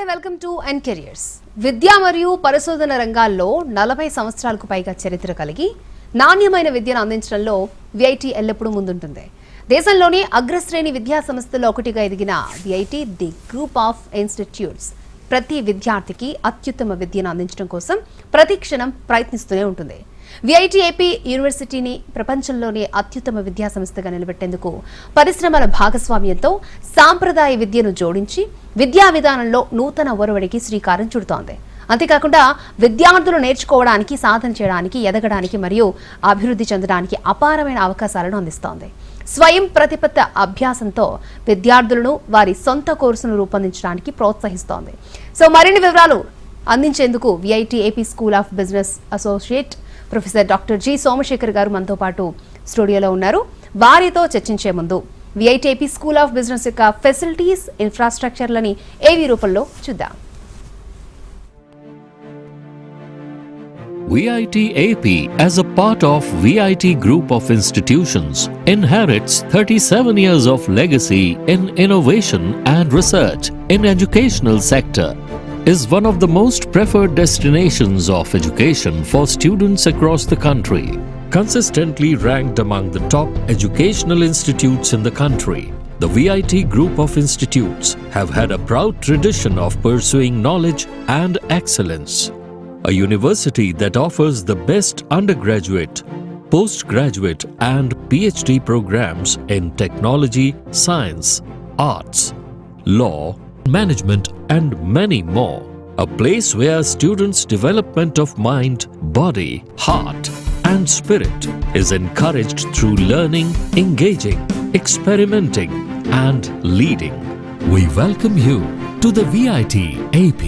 Welcome to N careers. విద్య మరియు పరిశోధన రంగాల్లో 40 సంవత్సరాలకు పైగా చరిత్ర కలిగి నాణ్యమైన విద్యను అందించడంలో విఐటి ఎల్లప్పుడూ ముందుంటుంది. దేశంలోని అగ్రశ్రేణి విద్యా సంస్థల్లో ఒకటిగా ఎదిగిన VIT the group of institutes ప్రతి విద్యార్థికి అత్యుత్తమ విద్యను అందించడం కోసం ప్రతి క్షణం ప్రయత్నిస్తూనే ఉంటుంది. విఐటి ఏపీ యూనివర్సిటీని ప్రపంచంలోనే అత్యుత్తమ విద్యా సంస్థగా నిలబెట్టేందుకు పరిశ్రమల భాగస్వామ్యంతో సాంప్రదాయ విద్యను జోడించి విద్యా విధానంలో నూతన ఒరవడికి శ్రీకారం చుడుతోంది. అంతేకాకుండా విద్యార్థులు నేర్చుకోవడానికి, సాధన చేయడానికి, ఎదగడానికి మరియు అభివృద్ధి చెందడానికి అపారమైన అవకాశాలను అందిస్తోంది. స్వయం ప్రతిపత్త అభ్యాసంతో విద్యార్థులను వారి సొంత కోర్సును రూపొందించడానికి ప్రోత్సహిస్తోంది. సో మరిన్ని వివరాలు అందించేందుకు VIT AP school of business associate professor doctor G Somashekar గారు మనతో పాటు స్టూడియోలో ఉన్నారు. వారితో చర్చించే ముందు VIT AP school of business యొక్క ఫెసిలిటీస్, ఇన్ఫ్రాస్ట్రక్చర్లని ఏవి రూపంలో చూద్దాం. VIT AP, as a part of VIT Group of Institutions, inherits 37 years of legacy in innovation and research in educational sector, is one of the most preferred destinations of education for students across the country, consistently ranked among the top educational institutes in the country. The VIT Group of Institutes have had a proud tradition of pursuing knowledge and excellence. A university that offers the best undergraduate, postgraduate and PhD programs in technology, science, arts, law, management and many more. A place where students' development of mind, body, heart and spirit is encouraged through learning, engaging, experimenting and leading. We welcome you to the VIT AP.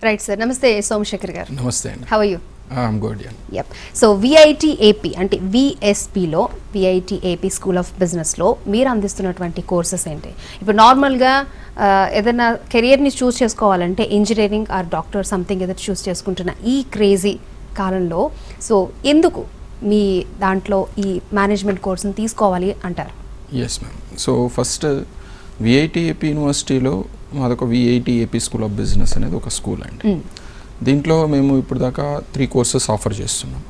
Right sir, నమస్తే సోమశేఖర్ గారు. నమస్తే అండి. How are you? I'm good. Yup. So VIT AP అంటే విఎస్పిలో VIT AP school of బిజినెస్లో మీరు అందిస్తున్నటువంటి courses ఏంటి? ఇప్పుడు నార్మల్గా ఏదైనా కెరియర్ని చూస్ చేసుకోవాలంటే ఇంజనీరింగ్ ఆర్ డాక్టర్ సంథింగ్ ఏదైనా చూస్ చేసుకుంటున్న ఈ క్రేజీ కాలంలో సో ఎందుకు మీ దాంట్లో ఈ మేనేజ్మెంట్ కోర్సుని తీసుకోవాలి అంటారు? Yes ma'am. So first VIT AP యూనివర్సిటీలో మాదొక VIT AP school of business అనేది ఒక స్కూల్ అండి. దీంట్లో మేము ఇప్పుడు దాకా 3 కోర్సెస్ ఆఫర్ చేస్తున్నాం.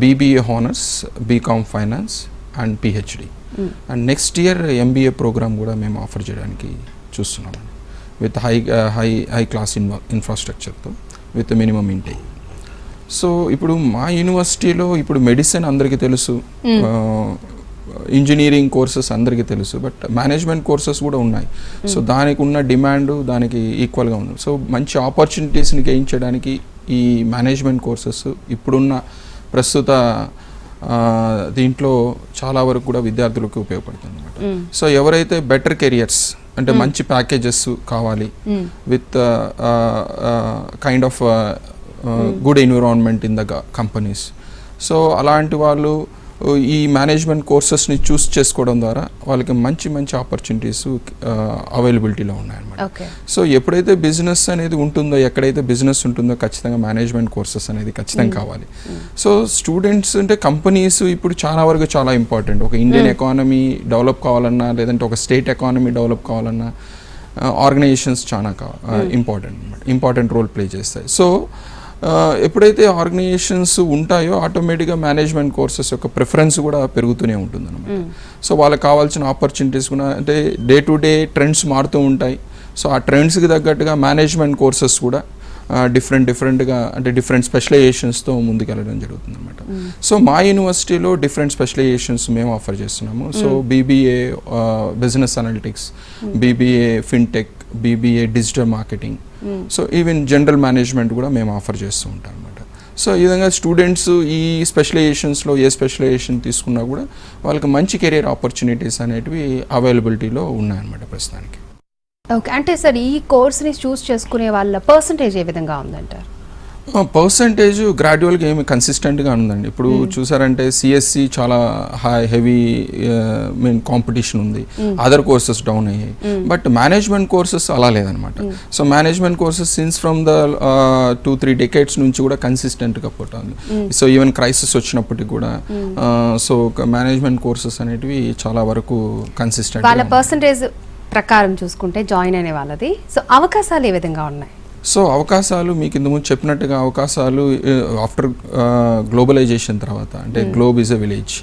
BBA honours, BCom finance and PhD. And next year MBA programme కూడా మేము ఆఫర్ చేయడానికి చూస్తున్నామండి, విత్ హై క్లాస్ ఇన్ఫ్రాస్ట్రక్చర్తో, విత్ మినిమం ఇంటేక్. సో ఇప్పుడు మా యూనివర్సిటీలో ఇప్పుడు మెడిసిన్ అందరికీ తెలుసు, ఇంజనీరింగ్ కోర్సెస్ అందరికీ తెలుసు, బట్ మేనేజ్మెంట్ కోర్సెస్ కూడా ఉన్నాయి. సో దానికి ఉన్న డిమాండ్ దానికి ఈక్వల్గా ఉంది. సో మంచి ఆపర్చునిటీస్ని గెయిన్ చేయడానికి ఈ మేనేజ్మెంట్ కోర్సెస్ ఇప్పుడున్న ప్రస్తుత దీంట్లో చాలా వరకు కూడా విద్యార్థులకు ఉపయోగపడుతుంది అనమాట. సో ఎవరైతే బెటర్ కెరియర్స్ అంటే మంచి ప్యాకేజెస్ కావాలి, with kind of good environment in the companies, so అలాంటి వాళ్ళు ఈ మేనేజ్మెంట్ కోర్సెస్ని చూస్ చేసుకోవడం ద్వారా వాళ్ళకి మంచి మంచి ఆపర్చునిటీస్ అవైలబిలిటీలో ఉన్నాయన్నమాట. సో ఎప్పుడైతే బిజినెస్ అనేది ఉంటుందో, ఎక్కడైతే బిజినెస్ ఉంటుందో ఖచ్చితంగా మేనేజ్మెంట్ కోర్సెస్ అనేది ఖచ్చితంగా కావాలి. సో స్టూడెంట్స్ అంటే కంపెనీస్ ఇప్పుడు చాలా వరకు చాలా ఇంపార్టెంట్. ఒక ఇండియన్ ఎకానమీ డెవలప్ కావాలన్నా, లేదంటే ఒక స్టేట్ ఎకానమీ డెవలప్ కావాలన్నా ఆర్గనైజేషన్స్ చాలా ఇంపార్టెంట్ రోల్ ప్లే చేస్తాయి. సో ఎప్పుడైతే ఆర్గనైజేషన్స్ ఉంటాయో ఆటోమేటిక్గా మేనేజ్మెంట్ కోర్సెస్ యొక్క ప్రిఫరెన్స్ కూడా పెరుగుతూనే ఉంటుంది అనమాట. సో వాళ్ళకి కావాల్సిన ఆపర్చునిటీస్ కూడా అంటే డే టు డే ట్రెండ్స్ మారుతూ ఉంటాయి. సో ఆ ట్రెండ్స్కి తగ్గట్టుగా మేనేజ్మెంట్ కోర్సెస్ కూడా డిఫరెంట్గా అంటే డిఫరెంట్ స్పెషలైజేషన్స్తో ముందుకెళ్ళడం జరుగుతుంది అనమాట. సో మా యూనివర్సిటీలో డిఫరెంట్ స్పెషలైజేషన్స్ మేము ఆఫర్ చేస్తున్నాము. So BBA business analytics, BBA fintech, BBA digital marketing, so even general management కూడా మేము ఆఫర్ చేస్తూ ఉంటాం అనమాట. సో ఈ విధంగా స్టూడెంట్స్ ఈ స్పెషలైజేషన్స్లో ఏ స్పెషలైజేషన్ తీసుకున్నా కూడా వాళ్ళకి మంచి కెరీర్ ఆపర్చునిటీస్ అనేటివి అవైలబిలిటీలో ఉన్నాయన్నమాట ప్రస్తుతానికి. ఓకే, అంటే సార్ ఈ కోర్స్ని చూస్ చేసుకునే వాళ్ళ పర్సంటేజ్ ఏ విధంగా ఉందంటారు? పర్సంటేజ్ గ్రాడ్యువల్గా ఏమి కన్సిస్టెంట్గా ఉందండి. ఇప్పుడు చూసారంటే సిఎస్సి చాలా హెవీ కాంపిటీషన్ ఉంది, అదర్ కోర్సెస్ డౌన్ అయ్యాయి. బట్ మేనేజ్మెంట్ కోర్సెస్ అలా లేదనమాట. So management courses since from the 2-3 decades నుంచి కూడా కన్సిస్టెంట్గా పోతుంది. సో ఈవెన్ క్రైసిస్ వచ్చినప్పటికీ కూడా సో మేనేజ్మెంట్ కోర్సెస్ అనేటివి చాలా వరకు కన్సిస్టెంట్. వాళ్ళ పర్సంటేజ్ ప్రకారం చూసుకుంటే జాయిన్ అనే వాళ్ళది, సో అవకాశాలు ఏ విధంగా ఉన్నాయి? సో అవకాశాలు మీకు ఇంతకుముందు చెప్పినట్టుగా అవకాశాలు ఆఫ్టర్ గ్లోబలైజేషన్ తర్వాత, అంటే globe is a village.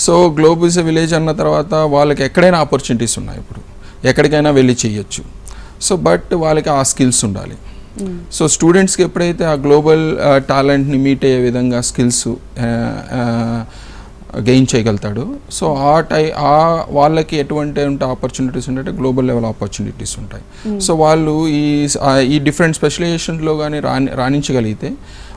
So globe is a village అన్న తర్వాత వాళ్ళకి ఎక్కడైనా ఆపర్చునిటీస్ ఉన్నాయి, ఇప్పుడు ఎక్కడికైనా వెళ్ళి చేయొచ్చు. సో బట్ వాళ్ళకి ఆ స్కిల్స్ ఉండాలి. సో స్టూడెంట్స్కి ఎప్పుడైతే ఆ గ్లోబల్ టాలెంట్ని మీట్ అయ్యే విధంగా స్కిల్స్ గెయిన్ చేయగలుగుతాడు, సో వాళ్ళకి ఎటువంటి ఆపర్చునిటీస్ ఉంటాయంటే గ్లోబల్ లెవెల్ ఆపర్చునిటీస్ ఉంటాయి. సో వాళ్ళు ఈ డిఫరెంట్ స్పెషలైజేషన్లో కానీ రాణించగలిగితే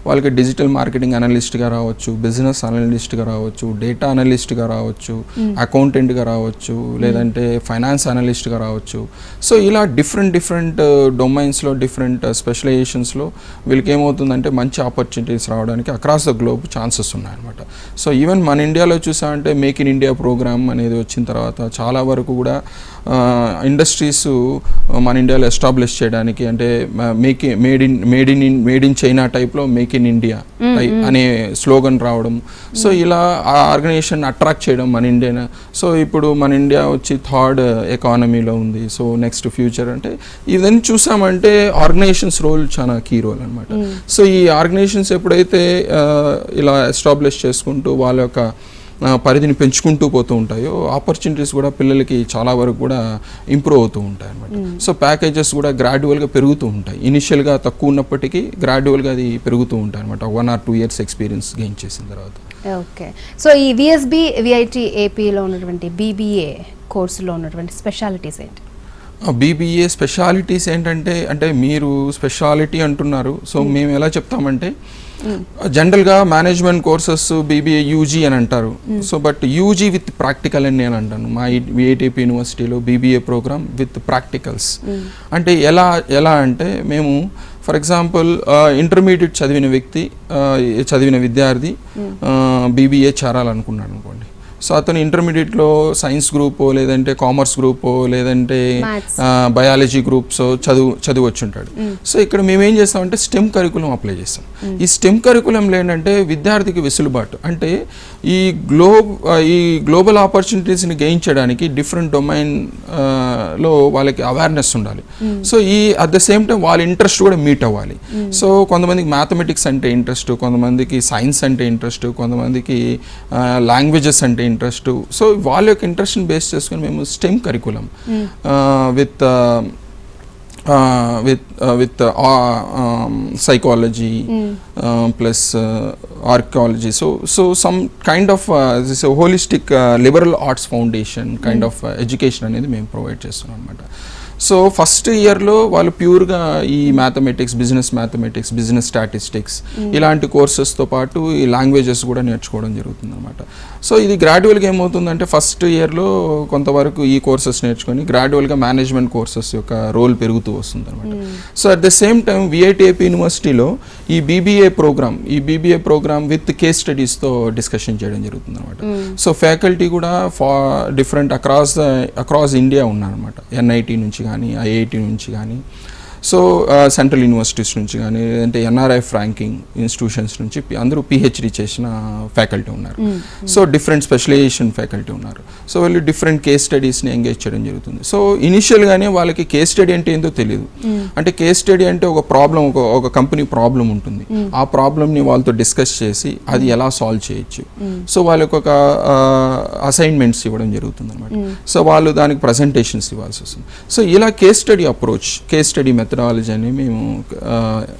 వాళ్ళకి డిజిటల్ మార్కెటింగ్ అనలిస్ట్గా రావచ్చు, బిజినెస్ అనలిస్ట్గా రావచ్చు, డేటా అనలిస్ట్గా రావచ్చు, అకౌంటెంట్గా రావచ్చు, లేదంటే ఫైనాన్స్ అనలిస్ట్గా రావచ్చు. సో ఇలా డిఫరెంట్ డొమైన్స్లో డిఫరెంట్ స్పెషలైజేషన్స్లో వీళ్ళకి ఏమవుతుందంటే మంచి ఆపర్చునిటీస్ రావడానికి అక్రాస్ ద గ్లోబ్ ఛాన్సెస్ ఉన్నాయన్నమాట. సో ఈవెన్ మన ఇండియాలో చూసామంటే మేక్ ఇన్ ఇండియా ప్రోగ్రామ్ అనేది వచ్చిన తర్వాత చాలా వరకు కూడా ఇండస్ట్రీస్ మన ఇండియాలో ఎస్టాబ్లిష్ చేయడానికి, అంటే మేడ్ ఇన్ చైనా టైప్లో మేక్ ఇన్ ఇండియా అనే స్లోగన్ రావడం. సో ఇలా ఆ ఆర్గనైజేషన్ అట్రాక్ట్ చేయడం మన ఇండియా. సో ఇప్పుడు మన ఇండియా వచ్చి థర్డ్ ఎకానమీలో ఉంది. సో నెక్స్ట్ ఫ్యూచర్ అంటే ఇవన్నీ చూసామంటే ఆర్గనైజేషన్స్ రోల్ చాలా కీ రోల్ అనమాట. సో ఈ ఆర్గనైజేషన్స్ ఎప్పుడైతే ఇలా ఎస్టాబ్లిష్ చేసుకుంటూ వాళ్ళ యొక్క పరిధిని పెంచుకుంటూ పోతూ ఉంటాయో ఆపర్చునిటీస్ కూడా పిల్లలకి చాలా వరకు కూడా ఇంప్రూవ్ అవుతూ ఉంటాయి అనమాట. సో ప్యాకేజెస్ కూడా గ్రాడ్యువల్గా పెరుగుతూ ఉంటాయి. ఇనిషియల్గా తక్కువ ఉన్నప్పటికీ గ్రాడ్యువల్గా అది పెరుగుతూ ఉంటాయి అనమాట 1 or 2 years ఎక్స్పీరియన్స్ గెయిన్ చేసిన తర్వాత. ఓకే, సో ఈ విఎస్బి విఐటి ఏపీలో ఉన్నటువంటి బీబీఏ కోర్సులో ఉన్నటువంటి స్పెషాలిటీస్ ఏంటి? బీబీఏ స్పెషాలిటీస్ ఏంటంటే, అంటే మీరు స్పెషాలిటీ అంటున్నారు, సో మేము ఎలా చెప్తామంటే జనరల్గా మేనేజ్మెంట్ కోర్సెస్ బీబీఏ యూజీ అని అంటారు. So but UG with practical అని నేను అంటాను. మా విఐటిపి యూనివర్సిటీలో బీబీఏ ప్రోగ్రామ్ విత్ ప్రాక్టికల్స్. అంటే ఎలా అంటే మేము ఫర్ ఎగ్జాంపుల్ ఇంటర్మీడియట్ చదివిన విద్యార్థి బీబీఏ చేరాలనుకున్నాడు అనుకోండి. సో అతను ఇంటర్మీడియట్లో సైన్స్ గ్రూపో లేదంటే కామర్స్ గ్రూపో లేదంటే బయాలజీ గ్రూప్స్ చదివి వచ్చి ఉంటాడు. సో ఇక్కడ మేమేం చేస్తామంటే స్టెమ్ కరికులం అప్లై చేస్తాం. ఈ స్టెమ్ కరికులంలో ఏంటంటే విద్యార్థికి వెసులుబాటు, అంటే ఈ గ్లోబల్ ఆపర్చునిటీస్ని గెయిన్ చేయడానికి డిఫరెంట్ డొమైన్లో వాళ్ళకి అవేర్నెస్ ఉండాలి. So at the same time వాళ్ళ ఇంట్రెస్ట్ కూడా మీట్ అవ్వాలి. సో కొంతమందికి మ్యాథమెటిక్స్ అంటే ఇంట్రెస్ట్, కొంతమందికి సైన్స్ అంటే ఇంట్రెస్ట్, కొంతమందికి లాంగ్వేజెస్ అంటే ఇంట్రెస్ట్. సో వాళ్ళ యొక్క ఇంట్రెస్ట్ని బేస్ చేసుకుని మేము stem curriculum with psychology plus archaeology, so some kind of this a holistic liberal arts foundation kind of education అనేది మేము ప్రొవైడ్ చేస్తున్నాం అన్నమాట. సో ఫస్ట్ ఇయర్లో వాళ్ళు ప్యూర్గా ఈ మ్యాథమెటిక్స్, బిజినెస్ స్టాటిస్టిక్స్ ఇలాంటి కోర్సెస్తో పాటు ఈ లాంగ్వేజెస్ కూడా నేర్చుకోవడం జరుగుతుంది అనమాట. సో ఇది గ్రాడ్యువల్గా ఏమవుతుందంటే ఫస్ట్ ఇయర్లో కొంతవరకు ఈ కోర్సెస్ నేర్చుకొని గ్రాడ్యువల్గా మేనేజ్మెంట్ కోర్సెస్ యొక్క రోల్ పెరుగుతూ వస్తుంది అనమాట. So at the same time VIT AP యూనివర్సిటీలో ఈ బీబీఏ ప్రోగ్రామ్ విత్ కేస్ స్టడీస్తో డిస్కషన్ చేయడం జరుగుతుంది అనమాట. సో ఫ్యాకల్టీ కూడా డిఫరెంట్ అక్రాస్ ఇండియా ఉన్నారనమాట. ఎన్ఐటి నుంచి కానీ, ఐఐటి నుంచి కానీ, సో సెంట్రల్ యూనివర్సిటీస్ నుంచి కానీ, లేదంటే ఎన్ఆర్ఐఎఫ్ ర్యాంకింగ్ ఇన్స్టిట్యూషన్స్ నుంచి అందరూ పిహెచ్డి చేసిన ఫ్యాకల్టీ ఉన్నారు. సో డిఫరెంట్ స్పెషలైజేషన్ ఫ్యాకల్టీ ఉన్నారు. సో వాళ్ళు డిఫరెంట్ కేస్ స్టడీస్ని ఎంగేజ్ చేయడం జరుగుతుంది. సో ఇనిషియల్గానే వాళ్ళకి కేస్ స్టడీ అంటే ఏంటో తెలియదు. అంటే కేస్ స్టడీ అంటే ఒక ప్రాబ్లం, ఒక కంపెనీ ప్రాబ్లం ఉంటుంది. ఆ ప్రాబ్లమ్ని వాళ్ళతో డిస్కస్ చేసి అది ఎలా సాల్వ్ చేయొచ్చు, సో వాళ్ళకి ఒక అసైన్మెంట్స్ ఇవ్వడం జరుగుతుంది అనమాట. సో వాళ్ళు దానికి ప్రజెంటేషన్స్ ఇవ్వాల్సి వస్తుంది. సో ఇలా case study approach, case study methodology అని మేము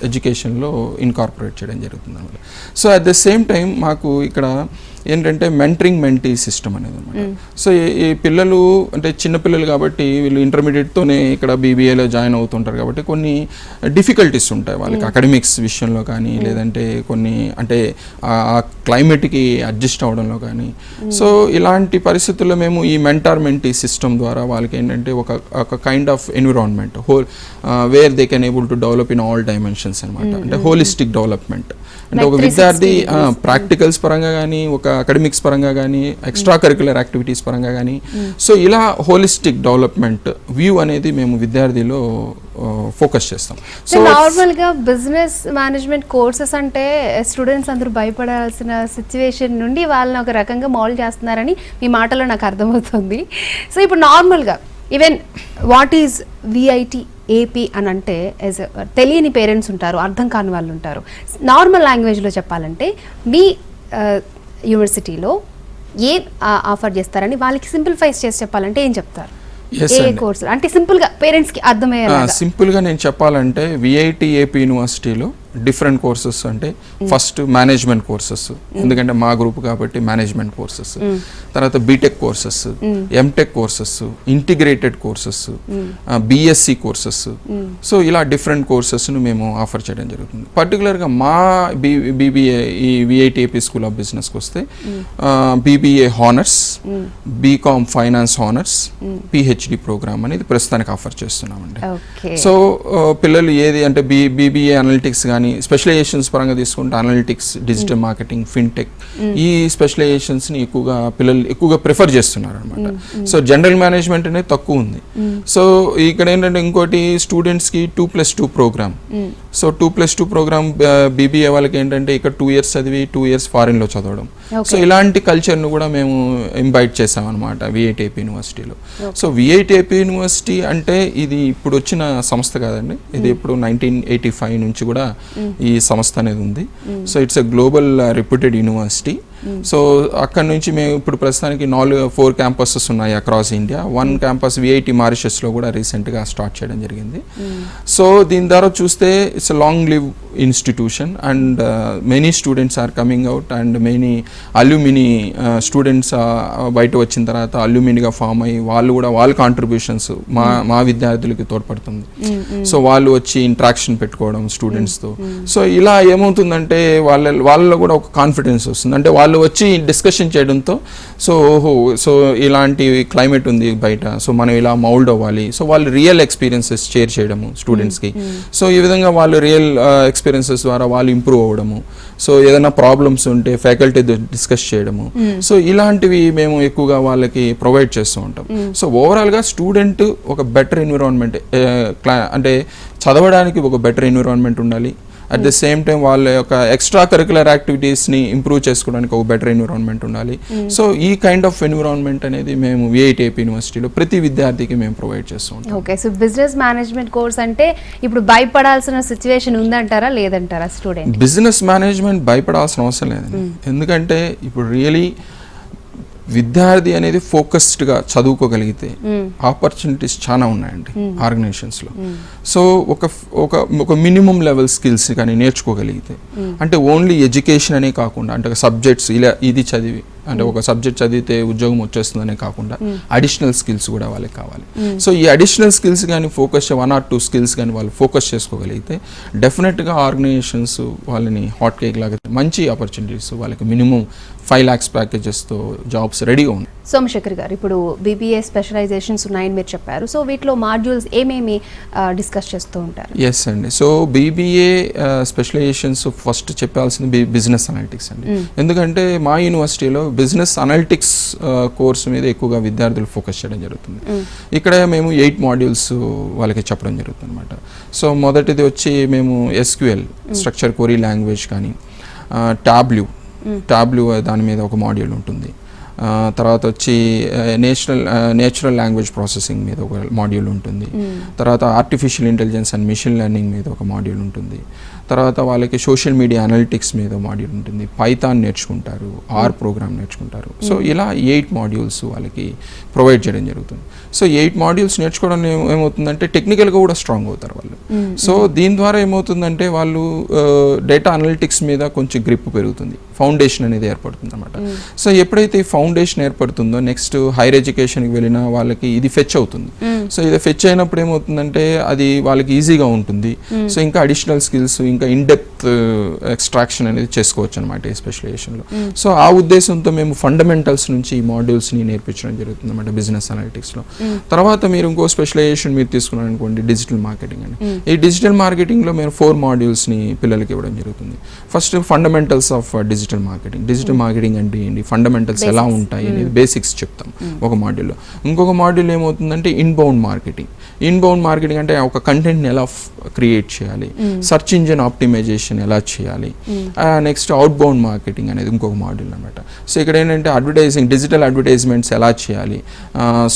ఎడ్యుకేషన్లో ఇన్కార్పొరేట్ చేయడం జరుగుతుంది అనమాట. So at the same time మాకు ఇక్కడ ఏంటంటే మెంటరీ సిస్టమ్ అనేది అనమాట. సో ఈ పిల్లలు అంటే చిన్నపిల్లలు కాబట్టి వీళ్ళు ఇంటర్మీడియట్తోనే ఇక్కడ బీబీఏలో జాయిన్ అవుతుంటారు కాబట్టి కొన్ని డిఫికల్టీస్ ఉంటాయి వాళ్ళకి అకాడమిక్స్ విషయంలో కానీ, లేదంటే కొన్ని అంటే ఆ క్లైమేట్కి అడ్జస్ట్ అవ్వడంలో కానీ. సో ఇలాంటి పరిస్థితుల్లో మేము ఈ మెంటీ సిస్టమ్ ద్వారా వాళ్ళకి ఏంటంటే ఒక kind of environment where they can able to develop in all dimensions అనమాట. అంటే హోలిస్టిక్ డెవలప్మెంట్, అంటే ఒక విద్యార్థి ప్రాక్టికల్స్ పరంగా కానీ, ఒక అకాడమిక్స్ పరంగా కానీ, ఎక్స్ట్రా కరిక్యులర్ యాక్టివిటీస్ పరంగా కానీ, సో ఇలా హోలిస్టిక్ డెవలప్మెంట్ వ్యూ అనేది మేము విద్యార్థిలో ఫోకస్ చేస్తాం. సో నార్మల్గా బిజినెస్ మేనేజ్మెంట్ కోర్సెస్ అంటే స్టూడెంట్స్ అందరూ భయపడాల్సిన సిచ్యువేషన్ నుండి వాళ్ళని ఒక రకంగా మోల్డ్ చేస్తున్నారని మీ మాటలో నాకు అర్థమవుతుంది. సో ఇప్పుడు నార్మల్గా even what is VIT AP అని అంటే తెలియని పేరెంట్స్ ఉంటారు, అర్థం కాని వాళ్ళు ఉంటారు. నార్మల్ లాంగ్వేజ్లో చెప్పాలంటే మీ యూనివర్సిటీలో ఏం ఆఫర్ చేస్తారని వాళ్ళకి సింప్లిఫైజ్ చేసి చెప్పాలంటే ఏం చెప్తారు? ఏ కోర్సు అంటే సింపుల్గా పేరెంట్స్కి అర్థమయ్యేలా? సింపుల్గా నేను చెప్పాలంటే విఐటి ఏపీ యూనివర్సిటీలో డిఫరెంట్ కోర్సెస్ అంటే ఫస్ట్ మేనేజ్మెంట్ కోర్సెస్, ఎందుకంటే మా గ్రూప్ కాబట్టి మేనేజ్మెంట్ కోర్సెస్, తర్వాత BTech courses, MTech courses, integrated courses, BSc courses. So ఇలా డిఫరెంట్ కోర్సెస్ను మేము ఆఫర్ చేయడం జరుగుతుంది. పర్టికులర్గా మా బీబీఏ ఈ విఐటి ఏపీ స్కూల్ ఆఫ్ బిజినెస్కి వస్తే BBA honours, BCom finance honours, PhD programme అనేది ప్రస్తుతానికి ఆఫర్ చేస్తున్నామండి. సో పిల్లలు ఏది అంటే బీబీఏ అనలిటిక్స్ కానీ స్పెషలైజేషన్స్ పరంగా తీసుకుంటే అనలిటిక్స్, డిజిటల్ మార్కెటింగ్, ఫిన్టెక్ ఈ స్పెషలైజేషన్స్ని పిల్లలు ఎక్కువగా ప్రిఫర్ చేస్తున్నారు అనమాట. సో జనరల్ మేనేజ్మెంట్ అనేది తక్కువ ఉంది. సో ఇక్కడ ఏంటంటే ఇంకోటి స్టూడెంట్స్కి 2+2 ప్రోగ్రామ్. సో 2+2 ప్రోగ్రామ్ బీబీఏ వాళ్ళకి ఏంటంటే ఇక్కడ 2 years చదివి 2 years ఫారిన్లో చదవడం. సో ఇలాంటి కల్చర్ను కూడా మేము ఇంబైట్ చేసామన్నమాట విఐటి ఏపీ యూనివర్సిటీలో. సో విఐటి ఏపీ యూనివర్సిటీ అంటే ఇది ఇప్పుడు వచ్చిన సంస్థ కాదండి, ఇది ఇప్పుడు 1985 నుంచి కూడా ఈ సంస్థ అనేది ఉంది. So it's a global reputed university. So అక్కడ నుంచి మేము ఇప్పుడు ప్రస్తుతానికి 4 క్యాంపసెస్ ఉన్నాయి అక్రాస్ ఇండియా. 1 క్యాంపస్ విఐటి మారిషస్లో కూడా రీసెంట్గా స్టార్ట్ చేయడం జరిగింది. సో దీని ద్వారా చూస్తే it's a long live institution and many students are coming out and many alumni students బయట వచ్చిన తర్వాత అల్యూమినీగా ఫామ్ అయ్యి వాళ్ళు కూడా వాళ్ళ కాంట్రిబ్యూషన్స్ మా విద్యార్థులకి తోడ్పడుతుంది. సో వాళ్ళు వచ్చి ఇంట్రాక్షన్ పెట్టుకోవడం స్టూడెంట్స్తో. సో ఇలా ఏమవుతుందంటే వాళ్ళలో కూడా ఒక కాన్ఫిడెన్స్ వస్తుంది, అంటే వాళ్ళు వచ్చి డిస్కషన్ చేయడంతో సో ఇలాంటి క్లైమేట్ ఉంది బయట, సో మనం ఇలా మౌల్డ్ అవ్వాలి. సో వాళ్ళు రియల్ ఎక్స్పీరియన్సెస్ షేర్ చేయడము స్టూడెంట్స్కి. సో ఈ విధంగా వాళ్ళు రియల్ ఎక్స్పీరియన్సెస్ ద్వారా వాళ్ళు ఇంప్రూవ్ అవ్వడము. సో ఏదైనా ప్రాబ్లమ్స్ ఉంటే ఫ్యాకల్టీ డిస్కస్ చేయడము. సో ఇలాంటివి మేము ఎక్కువగా వాళ్ళకి ప్రొవైడ్ చేస్తూ ఉంటాం. సో ఓవరాల్గా స్టూడెంట్ ఒక బెటర్ ఎన్విరాన్మెంట్ అంటే చదవడానికి ఒక బెటర్ ఎన్విరాన్మెంట్ ఉండాలి. అట్ ద సేమ్ టైం వాళ్ళ యొక్క ఎక్స్ట్రా కరిక్యులర్ యాక్టివిటీస్ని ఇంప్రూవ్ చేసుకోవడానికి ఒక బెటర్ ఎన్విరాన్మెంట్ ఉండాలి. సో ఈ కైండ్ ఆఫ్ ఎన్విరాన్మెంట్ అనేది మేము విఐటి ఏపీ యూనివర్సిటీలో ప్రతి విద్యార్థికి మేము ప్రొవైడ్ చేస్తూ ఉంటాం. Okay, so business management course అంటే ఇప్పుడు భయపడాల్సిన సిచ్యువేషన్ ఉందంటారా లేదంటారా? స్టూడెంట్ బిజినెస్ మేనేజ్మెంట్ భయపడాల్సిన అవసరం లేదండి, ఎందుకంటే ఇప్పుడు రియలీ విద్యార్థి అనేది ఫోకస్డ్గా చదువుకోగలిగితే ఆపర్చునిటీస్ చాలా ఉన్నాయండి ఆర్గనైజేషన్స్లో. సో ఒక మినిమం లెవెల్ స్కిల్స్ కానీ నేర్చుకోగలిగితే, అంటే ఓన్లీ ఎడ్యుకేషన్ అనే కాకుండా అంటే సబ్జెక్ట్స్ ఇలా ఇది చదివి అంటే ఒక సబ్జెక్ట్ చదివితే ఉద్యోగం వచ్చేస్తుందనే కాకుండా అడిషనల్ స్కిల్స్ కూడా వాళ్ళకి కావాలి. సో ఈ అడిషనల్ స్కిల్స్ కానీ ఫోకస్ 1 or 2 స్కిల్స్ కానీ వాళ్ళు ఫోకస్ చేసుకోగలిగితే డెఫినెట్గా ఆర్గనైజేషన్స్ వాళ్ళని హాట్ కేక్ లాగా మంచి ఆపర్చునిటీస్ వాళ్ళకి మినిమం 5 lakhs ప్యాకేజెస్తో జాబ్స్ రెడీగా ఉన్నాయి. సోమశేఖర్ గారు, ఇప్పుడు బీబీఏ స్పెషలైజేషన్స్ ఉన్నాయని మీరు చెప్పారు. సో వీటిలో మాడ్యూల్స్ ఏమేమి డిస్కస్ చేస్తూ ఉంటారు? ఎస్ అండి, సో బీబీఏ స్పెషలైజేషన్స్ ఫస్ట్ చెప్పాల్సింది బిజినెస్ అనలిటిక్స్ అండి. ఎందుకంటే మా యూనివర్సిటీలో బిజినెస్ అనలిటిక్స్ కోర్సు మీద ఎక్కువగా విద్యార్థులు ఫోకస్ చేయడం జరుగుతుంది. ఇక్కడ మేము 8 modules వాళ్ళకి చెప్పడం జరుగుతుంది అనమాట. సో మొదటిది వచ్చి మేము ఎస్క్యూఎల్ స్ట్రక్చర్ క్వరీ లాంగ్వేజ్ కానీ, టాబ్ల్యూ దాని మీద ఒక మాడ్యూల్ ఉంటుంది. తర్వాత వచ్చి నేచురల్ లాంగ్వేజ్ ప్రాసెసింగ్ మీద ఒక మాడ్యూల్ ఉంటుంది. తర్వాత artificial intelligence and machine learning మీద ఒక మాడ్యూల్ ఉంటుంది. తర్వాత వాళ్ళకి సోషల్ మీడియా అనలిటిక్స్ మీద మాడ్యూల్ ఉంటుంది. పైథాన్ నేర్చుకుంటారు, ఆర్ ప్రోగ్రామ్ నేర్చుకుంటారు. సో ఇలా 8 modules వాళ్ళకి ప్రొవైడ్ చేయడం జరుగుతుంది. సో 8 modules నేర్చుకోవడం ఏమవుతుందంటే టెక్నికల్గా కూడా స్ట్రాంగ్ అవుతారు వాళ్ళు. సో దీని ద్వారా ఏమవుతుందంటే వాళ్ళు డేటా అనలిటిక్స్ మీద కొంచెం గ్రిప్ పెరుగుతుంది, ఫౌండేషన్ అనేది ఏర్పడుతుంది అనమాట. సో ఎప్పుడైతే ఈ ఫౌండేషన్ ఏర్పడుతుందో నెక్స్ట్ హైయర్ ఎడ్యుకేషన్కి వెళ్ళినా వాళ్ళకి ఇది ఫెచ్ అవుతుంది. సో ఇది ఫెచ్ అయినప్పుడు ఏమవుతుందంటే అది వాళ్ళకి ఈజీగా ఉంటుంది. సో ఇంకా అడిషనల్ స్కిల్స్ ఇంకా ఇన్డెప్త్ ఎక్స్ట్రాక్షన్ అనేది చేసుకోవచ్చు అనమాట ఈ స్పెషలైజేషన్లో. సో ఆ ఉద్దేశంతో మేము ఫండమెంటల్స్ నుంచి ఈ మాడ్యూల్స్ని నేర్పించడం జరుగుతుంది అనమాట బిజినెస్ అనలిటిక్స్లో. తర్వాత మీరు ఇంకో స్పెషలైజేషన్ మీరు తీసుకున్నారు అనుకోండి, డిజిటల్ మార్కెటింగ్ అని. ఈ డిజిటల్ మార్కెటింగ్లో మేము 4 modules-ని పిల్లలకి ఇవ్వడం జరుగుతుంది. First fundamentals of digital marketing అంటే ఏంటి, ఫండమెంటల్స్ ఎలా ఉంటాయి అనేది బేసిక్స్ చెప్తాం ఒక మాడ్యూల్లో. ఇంకొక మాడ్యూల్ ఏమవుతుందంటే ఇన్బౌండ్ మార్కెటింగ్ అంటే ఒక కంటెంట్ని ఎలా క్రియేట్ చేయాలి, సర్చ్ ఇంజిన్ ఆప్టిమైజేషన్ క్రియేషన్ ఎలా చేయాలి, నెక్స్ట్ అవుట్ బౌండ్ మార్కెటింగ్ అనేది ఇంకొక మాడ్యూల్ అనమాట. సో ఇక్కడ ఏంటంటే అడ్వర్టైజింగ్, డిజిటల్ అడ్వర్టైజ్మెంట్స్ ఎలా చేయాలి,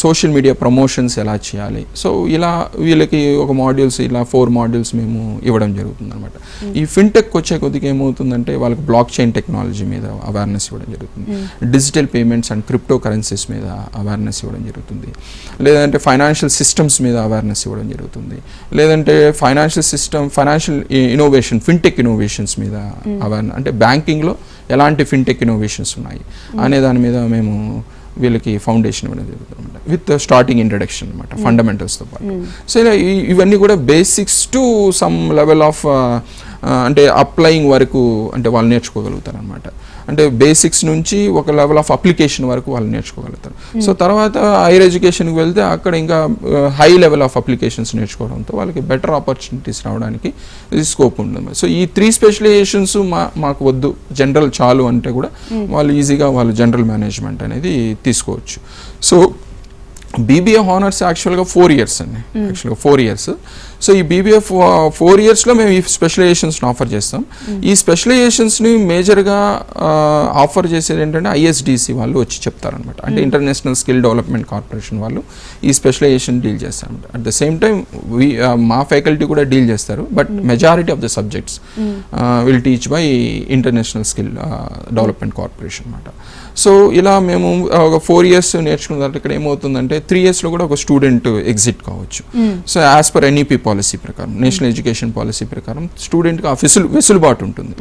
సోషల్ మీడియా ప్రమోషన్స్ ఎలా చేయాలి. సో ఇలా వీళ్ళకి ఒక మాడ్యూల్స్, ఇలా 4 మాడ్యూల్స్ మేము ఇవ్వడం జరుగుతుంది అనమాట. ఈ ఫిన్టెక్ వచ్చే కొద్దిగా ఏమవుతుందంటే వాళ్ళకి బ్లాక్ చైన్ టెక్నాలజీ మీద అవేర్నెస్ ఇవ్వడం జరుగుతుంది, digital payments and crypto currencies మీద అవేర్నెస్ ఇవ్వడం జరుగుతుంది, లేదంటే ఫైనాన్షియల్ సిస్టమ్స్ మీద అవేర్నెస్ ఇవ్వడం జరుగుతుంది, లేదంటే ఫైనాన్షియల్ ఇన్నోవేషన్, ఫిన్టెక్ ఇన్నోవేషన్స్ మీద అవేర్నెస్, అంటే బ్యాంకింగ్లో ఎలాంటి ఫిన్టెక్ ఇన్నోవేషన్స్ ఉన్నాయి అనే దాని మీద మేము వీళ్ళకి ఫౌండేషన్ ఇవ్వడం జరుగుతుంది అనమాట, విత్ స్టార్టింగ్ ఇంట్రడక్షన్ అనమాట, ఫండమెంటల్స్తో పాటు. సో ఇలా ఇవన్నీ కూడా basics to some level of అంటే అప్లయింగ్ వరకు అంటే వాళ్ళు నేర్చుకోగలుగుతారు అనమాట. అంటే బేసిక్స్ నుంచి ఒక లెవెల్ ఆఫ్ అప్లికేషన్ వరకు వాళ్ళు నేర్చుకోగలుగుతారు. సో తర్వాత హైయర్ ఎడ్యుకేషన్కి వెళ్తే అక్కడ ఇంకా హై లెవెల్ ఆఫ్ అప్లికేషన్స్ నేర్చుకోవడంతో వాళ్ళకి బెటర్ ఆపర్చునిటీస్ రావడానికి స్కోప్ ఉంటుంది. సో ఈ 3 స్పెషలైజేషన్స్ మాకు వద్దు, జనరల్ చాలు అంటే కూడా వాళ్ళు ఈజీగా వాళ్ళు జనరల్ మేనేజ్మెంట్ అనేది తీసుకోవచ్చు. సో బీబీఏ హానర్స్ యాక్చువల్గా 4 years అండి, యాక్చువల్గా 4 years. సో ఈ బీబీఏ 4 yearsలో మేము ఈ స్పెషలైజేషన్స్ని ఆఫర్ చేస్తాం. ఈ స్పెషలైజేషన్స్ని మేజర్గా ఆఫర్ చేసేది ఏంటంటే ఐఎస్డిసి వాళ్ళు వచ్చి చెప్తారనమాట, అంటే ఇంటర్నేషనల్ స్కిల్ డెవలప్మెంట్ కార్పొరేషన్ వాళ్ళు ఈ స్పెషలైజేషన్ డీల్ చేస్తారనమాట. అట్ ద సేమ్ టైం మా ఫ్యాకల్టీ కూడా డీల్ చేస్తారు, but majority of the subjects will teach by international skill development corporation అనమాట. సో ఇలా మేము ఒక 4 years నేర్చుకున్న తర్వాత ఇక్కడ ఏమవుతుందంటే 3 yearsలో కూడా ఒక స్టూడెంట్ ఎగ్జిట్ కావచ్చు. So as per NEP policy ప్రకారం, నేషనల్ ఎడ్యుకేషన్ పాలసీ ప్రకారం స్టూడెంట్కి ఆ వెసులుబాటు ఉంటుంది.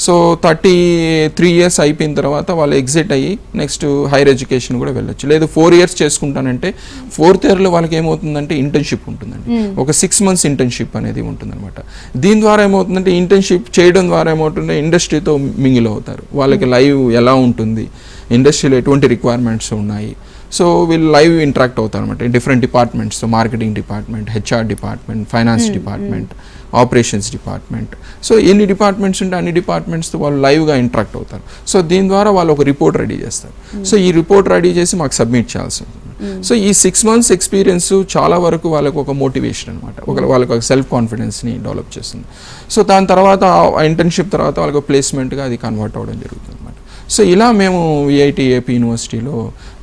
సో 33 years అయిపోయిన తర్వాత వాళ్ళు ఎగ్జిట్ అయ్యి నెక్స్ట్ హైయర్ ఎడ్యుకేషన్ కూడా వెళ్ళొచ్చు. లేదు 4 years చేసుకుంటానంటే 4th yearలో వాళ్ళకి ఏమవుతుందంటే ఇంటర్న్షిప్ ఉంటుందండి, ఒక 6 months ఇంటర్న్షిప్ అనేది ఉంటుందన్నమాట. దీని ద్వారా ఏమవుతుందంటే ఇంటర్న్షిప్ చేయడం ద్వారా ఏమవుతుందంటే ఇండస్ట్రీతో మింగిల్ అవుతారు, వాళ్ళకి లైవ్ ఎలా ఉంటుంది, ఇండస్ట్రీలో ఎటువంటి రిక్వైర్మెంట్స్ ఉన్నాయి. సో వీళ్ళు లైవ్ ఇంటరాక్ట్ అవుతారు అనమాట different departments, marketing department, HR department, finance department, operations department. So ఎన్ని డిపార్ట్మెంట్స్ ఉంటే అన్ని డిపార్ట్మెంట్స్తో వాళ్ళు లైవ్గా ఇంటరాక్ట్ అవుతారు. సో దీని ద్వారా వాళ్ళు ఒక రిపోర్ట్ రెడీ చేస్తారు. సో ఈ రిపోర్ట్ రెడీ చేసి మాకు సబ్మిట్ చేయాల్సి ఉంటుంది. సో ఈ 6 months ఎక్స్పీరియన్స్ చాలా వరకు వాళ్ళకు ఒక మోటివేషన్ అనమాట, వాళ్ళకి ఒక సెల్ఫ్ కాన్ఫిడెన్స్ని డెవలప్ చేస్తుంది. సో దాని తర్వాత ఇంటర్న్షిప్ తర్వాత వాళ్ళకి ప్లేస్మెంట్గా అది కన్వర్ట్ అవ్వడం జరుగుతుంది అనమాట. సో ఇలా మేము విఐటి ఏపీ యూనివర్సిటీలో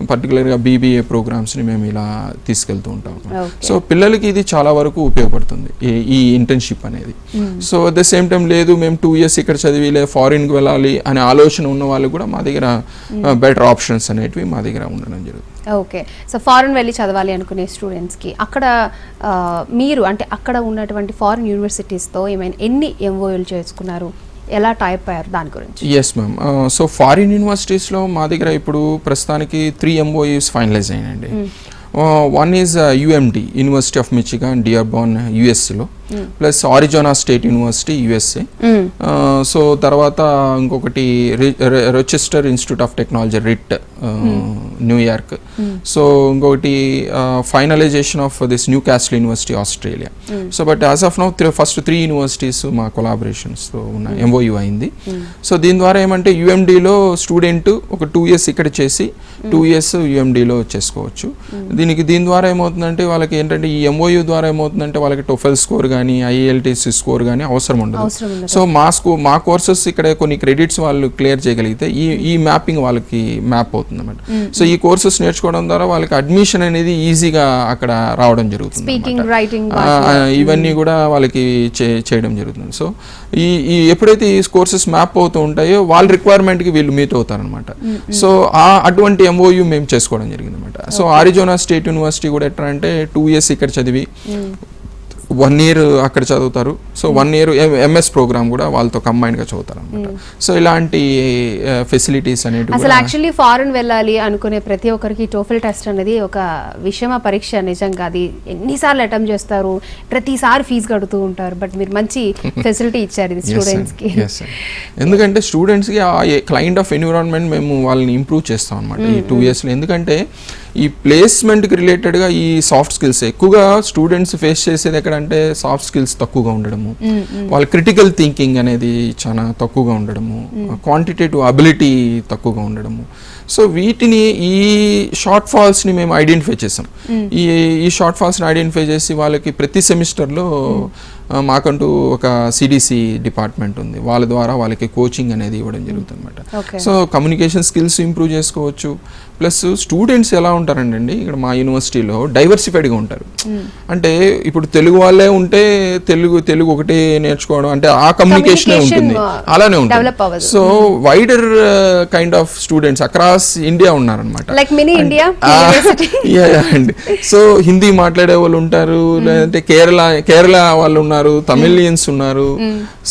పర్టికులర్గా బీబీఏ ప్రోగ్రామ్స్ని మేము ఇలా తీసుకెళ్తూ ఉంటాం. సో పిల్లలకి ఇది చాలా వరకు ఉపయోగపడుతుంది ఈ ఇంటర్న్షిప్ అనేది. So at the same time లేదు మేము 2 years ఇక్కడ చదివి లేదా ఫారిన్కి వెళ్ళాలి అనే ఆలోచన ఉన్న వాళ్ళు కూడా మా దగ్గర బెటర్ ఆప్షన్స్ అనేటివి మా దగ్గర ఉండడం జరుగుతుంది. ఓకే, సో ఫారిన్ వెళ్ళి చదవాలి అనుకునే స్టూడెంట్స్కి అక్కడ మీరు అంటే అక్కడ ఉన్నటువంటి ఫారిన్ యూనివర్సిటీస్తో ఏమైనా ఎన్ని ఎంఓయూలు చేసుకున్నారు, ఎలా టైప్ అయ్యారు దాని గురించి? Yes ma'am. సో ఫారిన్ యూనివర్సిటీస్లో మా దగ్గర ఇప్పుడు ప్రస్తుతానికి 3 MOUs ఫైనలైజ్ అయినాయండి. One is UMD, university of Michigan Dearborn యుఎస్లో, plus Arizona State University USA. So తర్వాత ఇంకొకటి Rochester Institute of Technology RIT New York. So ఇంకొకటి finalisation of this Newcastle university Australia. So but as of now first 3 universities మా కొలాబరేషన్స్తో ఉన్న MoU అయింది. So దీని ద్వారా ఏమంటే యూఎండిలో స్టూడెంట్ ఒక 2 years ఇక్కడ చేసి 2 years యూఎండిలో చేసుకోవచ్చు. దీని ద్వారా ఏమవుతుందంటే వాళ్ళకి ఏంటంటే ఈ ఎంఓయూ ద్వారా ఏమవుతుందంటే వాళ్ళకి టోఫెల్ స్కోర్ కానీ ఐఎల్టీసీ స్కోర్ కానీ అవసరం ఉండదు. సో మా కోర్సెస్ ఇక్కడ కొన్ని క్రెడిట్స్ వాళ్ళు క్లియర్ చేయగలిగితే ఈ మ్యాపింగ్ వాళ్ళకి మ్యాప్ అవుతుంది అన్నమాట. సో ఈ కోర్సెస్ నేర్చుకోవడం ద్వారా వాళ్ళకి అడ్మిషన్ అనేది ఈజీగా అక్కడ రావడం జరుగుతుంది, ఇవన్నీ కూడా వాళ్ళకి చేయడం జరుగుతుంది. సో ఈ ఎప్పుడైతే ఈ కోర్సెస్ మ్యాప్ అవుతూ ఉంటాయో వాళ్ళ రిక్వైర్మెంట్కి వీళ్ళు మీట్ అవుతారనమాట. సో అటువంటి ఎంఓయూ మేము చేసుకోవడం జరిగింది అనమాట. సో ఆరిజోనా స్టేట్ యూనివర్సిటీ కూడా ఎట్లా అంటే 2 years ఇక్కడ చదివి 1 year అక్కడ చదువుతారు. సో 1 year ఎంఎస్ ప్రోగ్రామ్ కూడా వాళ్ళతో కంబైన్డ్గా చదువుతారు అనమాట. సో ఇలాంటి ఫెసిలిటీస్ అనేవి అసలు యాక్చువల్లీ ఫారెన్ వెళ్ళాలి అనుకునే ప్రతి ఒక్కరికి టోఫెల్ టెస్ట్ అనేది ఒక విషమ పరీక్ష. నిజంగా అది ఎన్నిసార్లు అటెంప్ట్ చేస్తారు, ప్రతిసారి ఫీజు కడుతూ ఉంటారు. బట్ మీరు మంచి ఫెసిలిటీ ఇచ్చారు ఇది స్టూడెంట్స్కి. ఎందుకంటే స్టూడెంట్స్కి ఆ క్లైంట్ ఆఫ్ ఎన్విరాన్మెంట్ మేము వాళ్ళని ఇంప్రూవ్ చేస్తాం అనమాట ఈ 2 yearsలో. ఎందుకంటే ఈ ప్లేస్మెంట్కి రిలేటెడ్గా ఈ సాఫ్ట్ స్కిల్స్ ఎక్కువగా స్టూడెంట్స్ ఫేస్ చేసేది ఎక్కడంటే సాఫ్ట్ స్కిల్స్ తక్కువగా ఉండడము, వాళ్ళ క్రిటికల్ థింకింగ్ అనేది చాలా తక్కువగా ఉండడము, క్వాంటిటేటివ్ అబిలిటీ తక్కువగా ఉండడము. సో వీటిని ఈ షార్ట్ ఫాల్స్ని మేము ఐడెంటిఫై చేసాం. ఈ షార్ట్ ఫాల్స్ని ఐడెంటిఫై చేసి వాళ్ళకి ప్రతి సెమిస్టర్లో మాకంటూ ఒక సిడిసి డిపార్ట్మెంట్ ఉంది, వాళ్ళ ద్వారా వాళ్ళకి కోచింగ్ అనేది ఇవ్వడం జరుగుతుంది అనమాట. సో కమ్యూనికేషన్ స్కిల్స్ ఇంప్రూవ్ చేసుకోవచ్చు. ప్లస్ స్టూడెంట్స్ ఎలా ఉంటారండి ఇక్కడ మా యూనివర్సిటీలో డైవర్సిఫైడ్గా ఉంటారు. అంటే ఇప్పుడు తెలుగు వాళ్ళే ఉంటే తెలుగు ఒకటే నేర్చుకోవడం అంటే ఆ కమ్యూనికేషనే ఉంటుంది, అలానే ఉంటుంది. So wider kind of students across India ఉన్నారనమాట. సో హిందీ మాట్లాడే వాళ్ళు ఉంటారు, లేదంటే కేరళ వాళ్ళు ఉన్నారు, తమిళియన్స్ ఉన్నారు,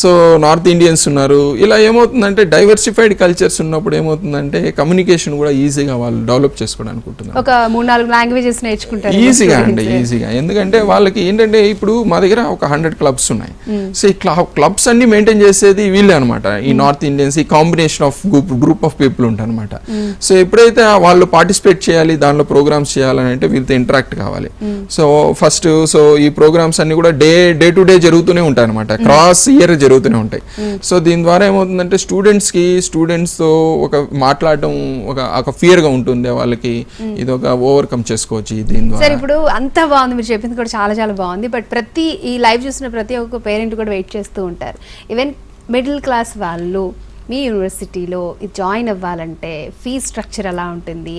సో నార్త్ ఇండియన్స్ ఉన్నారు. ఇలా ఏమవుతుందంటే డైవర్సిఫైడ్ కల్చర్స్ ఉన్నప్పుడు ఏమవుతుందంటే కమ్యూనికేషన్ కూడా ఈజీగా వాళ్ళు డెవలప్ చేసుకోవడానికి అనుకుంటున్నారు. ఒక 3-4 లాంగ్వేజెస్ నేర్చుకుంటారు ఈజీగా ఈజీగా. ఎందుకంటే వాళ్ళకి ఏంటంటే ఇప్పుడు మా దగ్గర ఒక 100 క్లబ్స్ ఉన్నాయి. సో ఈ క్లబ్స్ అన్ని మెయింటైన్ చేసేది వీళ్ళే అనమాట, ఈ నార్త్ ఇండియన్స్, ఈ combination of group of people ఉంటారు అనమాట. సో ఎప్పుడైతే వాళ్ళు పార్టిసిపేట్ చేయాలి, దానిలో ప్రోగ్రామ్స్ చేయాలని అంటే వీళ్ళతో ఇంటరాక్ట్ కావాలి. సో ఈ ప్రోగ్రామ్స్ అన్ని కూడా డే టు డే జరుగుతూనే ఉంటాయి అనమాట, క్రాస్ ఇయర్ జరుగుతూనే ఉంటాయి. సో దీని ద్వారా ఏమవుతుందంటే స్టూడెంట్స్తో ఒక మాట్లాడడం ఒక ఫియర్గా ఉంటుంది వాళ్ళకి, ఇది ఒక ఓవర్కమ్ చేసుకోవచ్చు దీని ద్వారా. ఇప్పుడు అంతా బాగుంది, మీరు చెప్పింది కూడా చాలా చాలా బాగుంది. బట్ ఈ లైవ్ చూసిన ప్రతి ఒక్క పేరెంట్ కూడా వెయిట్ చేస్తూ ఉంటారు. ఈవెన్ మిడిల్ క్లాస్ వాళ్ళు మీ యూనివర్సిటీలో జాయిన్ అవ్వాలంటే ఫీజ్ స్ట్రక్చర్ ఎలా ఉంటుంది,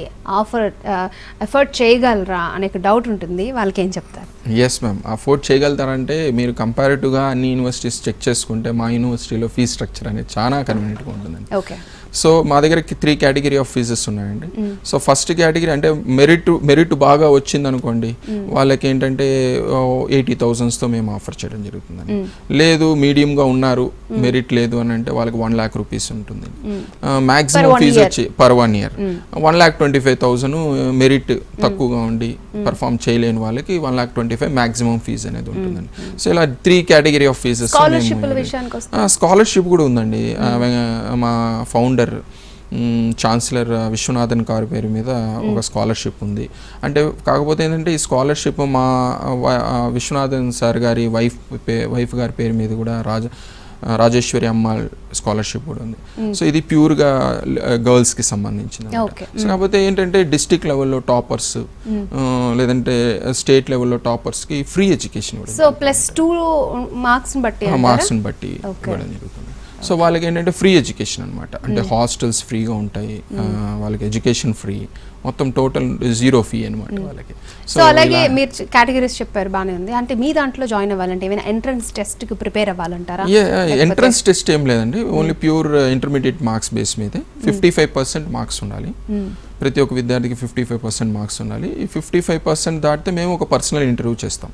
ఎఫర్ట్ చేయగలరా అనే డౌట్ ఉంటుంది, వాళ్ళకి ఏం చెప్తారు? ఎస్ మ్యామ్, అఫోర్డ్ చేయగలుగుతారంటే మీరు కంపారిటివ్గా అన్ని యూనివర్సిటీస్ చెక్ చేసుకుంటే మా యూనివర్సిటీలో ఫీజ్ స్ట్రక్చర్ అనేది చాలా కన్వీనియంట్గా ఉంటుందండి. ఓకే. సో మా దగ్గర 3 కేటగిరీ ఆఫ్ ఫీజెస్ ఉన్నాయండి. సో ఫస్ట్ కేటగిరీ అంటే మెరిట్ బాగా వచ్చింది అనుకోండి, వాళ్ళకి ఏంటంటే 80,000తో మేము ఆఫర్ చేయడం జరుగుతుందండి. లేదు మీడియంగా ఉన్నారు, మెరిట్ లేదు అని అంటే వాళ్ళకి 1 lakh రూపీస్ ఉంటుంది. మ్యాక్సిమం ఫీజు వచ్చి పర్ 1 year 1,25,000. మెరిట్ తక్కువగా ఉండి పర్ఫామ్ చేయలేని వాళ్ళకి 1,25,000 మ్యాక్సిమం ఫీజు అనేది ఉంటుందండి. సో ఇలా 3 కేటగిరీ ఆఫ్ ఫీజెస్. స్కాలర్షిప్ కూడా ఉందండి. మా ఫౌండర్ ఛాన్సలర్ విశ్వనాథన్ గారి పేరు మీద ఒక స్కాలర్షిప్ ఉంది. అంటే కాకపోతే ఏంటంటే ఈ స్కాలర్షిప్ మా విశ్వనాథన్ సార్ గారి వైఫ్ గారి పేరు మీద కూడా రాజేశ్వరి అమ్మ స్కాలర్షిప్ కూడా ఉంది. సో ఇది ప్యూర్గా గర్ల్స్కి సంబంధించింది. సో కాకపోతే ఏంటంటే డిస్ట్రిక్ట్ లెవెల్లో టాపర్స్ లేదంటే స్టేట్ లెవెల్లో టాపర్స్కి ఫ్రీ ఎడ్యుకేషన్ ఇవ్వడం. సో +2 మార్క్స్ని బట్టి ఇవ్వడం జరుగుతుంది. సో వాళ్ళకి ఏంటంటే ఫ్రీ ఎడ్యుకేషన్ అనమాట, అంటే హాస్టల్స్ ఫ్రీగా ఉంటాయి, వాళ్ళకి ఎడ్యుకేషన్ ఫ్రీ, మొత్తం టోటల్ 0 ఫీ అనమాట వాళ్ళకి. సో అలాగే మీరు కేటగిరీస్ చెప్పారు, బాగానే ఉంది. అంటే మీ దాంట్లో జాయిన్ అవ్వాలంటే ఏమైనా ఎంట్రన్స్ టెస్ట్కి ప్రిపేర్ అవ్వాలంటారా? ఎంట్రన్స్ టెస్ట్ ఏం లేదండి, only pure intermediate marks base మీదే 55% మార్క్స్ ఉండాలి. ప్రతి ఒక్క విద్యార్థికి 55% మార్క్స్ ఉండాలి. ఈ 55% దాటితే మేము ఒక పర్సనల్ ఇంటర్వ్యూ చేస్తాం.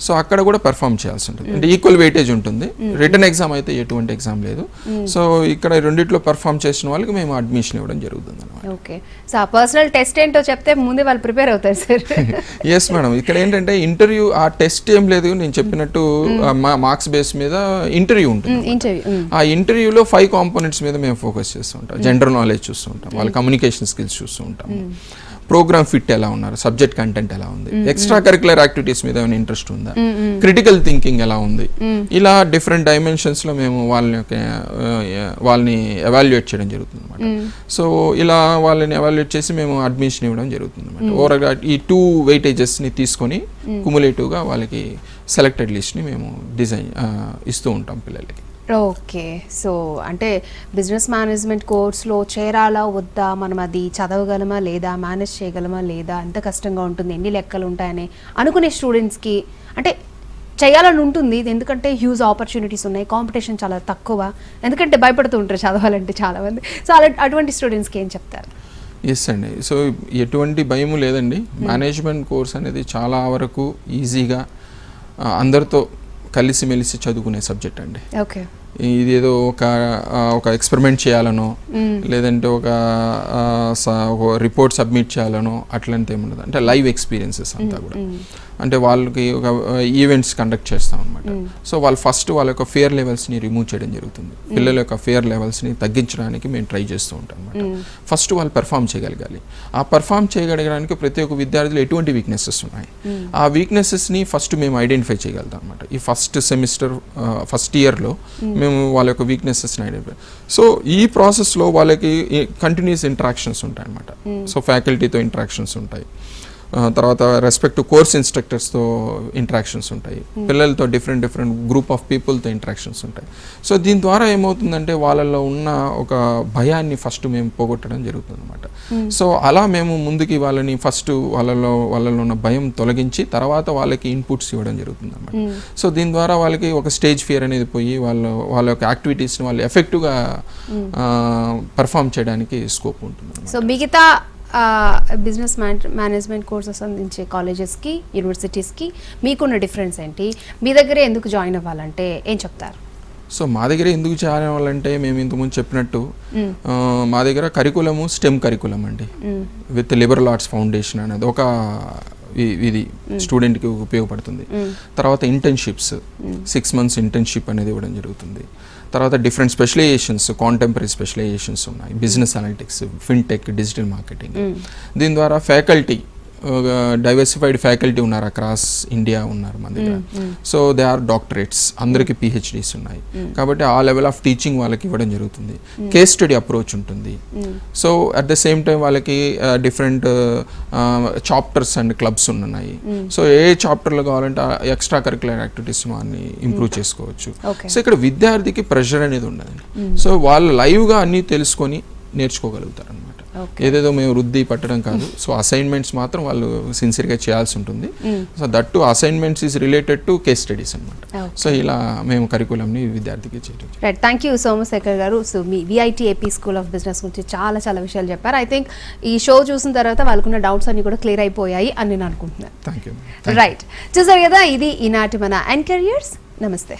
సో అక్కడ కూడా పెర్ఫామ్ చేయాల్సి ఉంటుంది, అంటే ఈక్వల్ వెయిటేజ్ ఉంటుంది. రిటర్న్ ఎగ్జామ్ అయితే ఎటువంటి ఎగ్జామ్ లేదు. సో ఇక్కడ రెండిట్లో పెర్ఫామ్ చేసిన వాళ్ళకి మేము అడ్మిషన్ ఇవ్వడం జరుగుతుంది అనమాట. ఓకే. సో ఆ పర్సనల్ టెస్ట్ ఏంటో చెప్తే ముందే వాళ్ళు ప్రిపేర్ అవుతారు సార్. ఎస్ మేడం, ఇక్కడ ఏంటంటే ఇంటర్వ్యూ, ఆ టెస్ట్ ఏం లేదు, నేను చెప్పినట్టు మార్క్స్ బేస్ మీద ఇంటర్వ్యూ ఉంటుంది. ఆ ఇంటర్వ్యూలో 5 కాంపోనెంట్స్ మీద మేము ఫోకస్ చేస్తూ ఉంటాం. జనరల్ నాలెడ్జ్ చూస్తూ ఉంటాం, వాళ్ళ కమ్యూనికేషన్ స్కిల్స్ చూస్తూ ఉంటాం, ప్రోగ్రామ్ ఫిట్ ఎలా ఉన్నారు, సబ్జెక్ట్ కంటెంట్ ఎలా ఉంది, ఎక్స్ట్రా కరిక్యులర్ యాక్టివిటీస్ మీద ఏమైనా ఇంట్రెస్ట్ ఉందా, క్రిటికల్ థింకింగ్ ఎలా ఉంది, ఇలా డిఫరెంట్ డైమెన్షన్స్ లో మేము వాళ్ళని ఎవాల్యుయేట్ చేయడం జరుగుతుంది అనమాట. సో ఇలా వాళ్ళని ఎవాల్యుయేట్ చేసి మేము అడ్మిషన్ ఇవ్వడం జరుగుతుంది అనమాట. ఓవరాల్గా ఈ 2 వెయిటేజెస్ ని తీసుకొని కుములేటివ్ గా వాళ్ళకి సెలెక్టెడ్ లిస్ట్ ని మేము డిజైన్ ఇస్తూ ఉంటాం పిల్లలకి. ఓకే. సో అంటే బిజినెస్ మేనేజ్మెంట్ కోర్స్లో చేరాలా వద్దా, మనం అది చదవగలమా లేదా, మేనేజ్ చేయగలమా లేదా, ఎంత కష్టంగా ఉంటుంది, ఎన్ని లెక్కలు ఉంటాయని అనుకునే స్టూడెంట్స్కి అంటే చేయాలని ఉంటుంది. ఎందుకంటే హ్యూజ్ ఆపర్చునిటీస్ ఉన్నాయి, కాంపిటీషన్ చాలా తక్కువ, ఎందుకంటే భయపడుతూ ఉంటారు చదవాలంటే చాలామంది. సో అటువంటి స్టూడెంట్స్కి ఏం చెప్తారు? ఎస్ అండి, సో ఎటువంటి భయం లేదండి. మేనేజ్మెంట్ కోర్స్ అనేది చాలా వరకు ఈజీగా అందరితో కలిసిమెలిసి చదువుకునే సబ్జెక్ట్ అండి. ఓకే. ఇదేదో ఒక ఎక్స్పెరిమెంట్ చేయాలనో లేదంటే ఒక రిపోర్ట్ సబ్మిట్ చేయాలనో అట్లాంటి ఏముండదు. అంటే లైవ్ ఎక్స్పీరియన్సెస్ అంతా కూడా, అంటే వాళ్ళకి ఒక ఈవెంట్స్ కండక్ట్ చేస్తాం అనమాట. సో వాళ్ళు ఫస్ట్ వాళ్ళ యొక్క ఫియర్ లెవెల్స్ని రిమూవ్ చేయడం జరుగుతుంది. పిల్లల యొక్క ఫియర్ లెవెల్స్ని తగ్గించడానికి మేము ట్రై చేస్తూ ఉంటాం అనమాట. ఫస్ట్ వాళ్ళు పెర్ఫామ్ చేయగలగాలి. ఆ పెర్ఫామ్ చేయగలగడానికి ప్రతి ఒక్క విద్యార్థులు ఎటువంటి వీక్నెసెస్ ఉన్నాయి, ఆ వీక్నెసెస్ని ఫస్ట్ మేము ఐడెంటిఫై చేయగలుగుతాం అనమాట. ఈ ఫస్ట్ ఇయర్లో మేము వాళ్ళ యొక్క వీక్నెసెస్ని ఐడెంటిఫై. సో ఈ ప్రాసెస్లో వాళ్ళకి కంటిన్యూస్ ఇంటరాక్షన్స్ ఉంటాయి అనమాట. సో ఫ్యాకల్టీతో ఇంటరాక్షన్స్ ఉంటాయి, తర్వాత రెస్పెక్ట్ కోర్స్ ఇన్స్ట్రక్టర్స్తో ఇంటరాక్షన్స్ ఉంటాయి, పిల్లలతో డిఫరెంట్ గ్రూప్ ఆఫ్ పీపుల్తో ఇంటరాక్షన్స్ ఉంటాయి. సో దీని ద్వారా ఏమవుతుందంటే వాళ్ళలో ఉన్న ఒక భయాన్ని ఫస్ట్ మేము పోగొట్టడం జరుగుతుంది అనమాట. సో అలా మేము ముందుకి వాళ్ళని ఫస్ట్ వాళ్ళలో ఉన్న భయం తొలగించి తర్వాత వాళ్ళకి ఇన్పుట్స్ ఇవ్వడం జరుగుతుంది అనమాట. సో దీని ద్వారా వాళ్ళకి ఒక స్టేజ్ ఫియర్ అనేది పోయి వాళ్ళ యొక్క యాక్టివిటీస్ని వాళ్ళు ఎఫెక్టివ్గా పర్ఫామ్ చేయడానికి స్కోప్ ఉంటుంది. సో మిగతా బిజినెస్ మేనేజ్మెంట్ కోర్సెస్ అందించే కాలేజెస్కి, యూనివర్సిటీస్కి మీకున్న డిఫరెన్స్ ఏంటి? మీ దగ్గరే ఎందుకు జాయిన్ అవ్వాలంటే ఏం చెప్తారు? సో మా దగ్గర ఎందుకు జాయిన్ అవ్వాలంటే మేము ఇంతకుముందు చెప్పినట్టు మా దగ్గర కరికులము స్టెమ్ కరికులం అండి, విత్ లిబరల్ ఆర్ట్స్ ఫౌండేషన్ అనేది ఒక ఇది స్టూడెంట్కి ఉపయోగపడుతుంది. తర్వాత ఇంటర్న్షిప్స్ 6 months ఇంటర్న్షిప్ అనేది ఇవ్వడం జరుగుతుంది. తర్వాత డిఫరెంట్ స్పెషలైజేషన్స్, కాంటెంపరీ స్పెషలైజేషన్స్ ఉన్నాయి, business analytics, fintech, digital marketing. దీని ద్వారా ఫ్యాకల్టీ డైవర్సిఫైడ్ ఫ్యాకల్టీ ఉన్నారు, అక్రాస్ ఇండియా ఉన్నారు మన దగ్గర. సో దే ఆర్ డాక్టరేట్స్, అందరికీ PhDs ఉన్నాయి కాబట్టి ఆ లెవెల్ ఆఫ్ టీచింగ్ వాళ్ళకి ఇవ్వడం జరుగుతుంది. కేస్ స్టడీ అప్రోచ్ ఉంటుంది. So at the same time వాళ్ళకి డిఫరెంట్ చాప్టర్స్ అండ్ క్లబ్స్ ఉన్నాయి. సో ఏ చాప్టర్లో కావాలంటే ఎక్స్ట్రా కరికులర్ యాక్టివిటీస్ అన్ని ఇంప్రూవ్ చేసుకోవచ్చు. సో ఇక్కడ విద్యార్థికి ప్రెషర్ అనేది ఉండదు. సో వాళ్ళు లైవ్గా అన్నీ తెలుసుకొని నేర్చుకోగలుగుతారు అనమాట. ఏదేదో మేము వృద్ధి పట్టడం కాదు. సో అసైన్మెంట్స్ మాత్రం వాళ్ళు సిన్సియర్గా చేయాల్సి ఉంటుంది. So that to assignments is related to case studies అనమాట. సో ఇలా మేము కరికులంని విద్యార్థికి చేయడం. రైట్, థ్యాంక్ యూ సోమశేఖర్ గారు. So me VIT-AP school of business గురించి చాలా విషయాలు చెప్పారు. ఐ థింక్ ఈ షో చూసిన తర్వాత వాళ్ళకున్న డౌట్స్ అన్ని కూడా క్లియర్ అయిపోయాయి అని నేను అనుకుంటున్నాను. Thank you. రైట్, చూసారు కదా, ఇది ఈనాటి మన ఎన్ కెరియర్స్. నమస్తే.